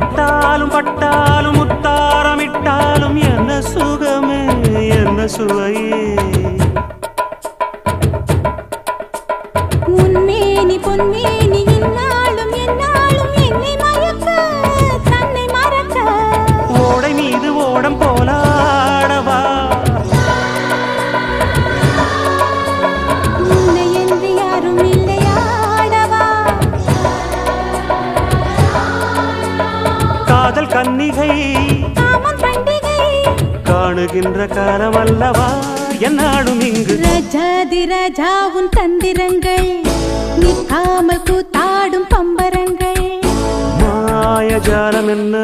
தொட்டாலும் பட்டாலும் முத்தாரமிட்டாலும் என்ன சுகமே என்ன சுவையே உன்மேனி பொன்மேனி இந்நாளும் எந்நாளும் என்னை மயக்க தன்னை மறக்க ஓடை மீது ஓடம் போலாடவா உன்னை என்று யாரும் இல்லையாடவா காதல் கன்னிகை காமம் பண்டிகை காணுகின்ற காலம் அல்லவா என்னாடும் இங்கு ரஜாதி ராஜாவும் தந்திரங்கள் நிற்காமல் கூத்தாடும் பம்பரங்கள் மாயஜாலம் என்ன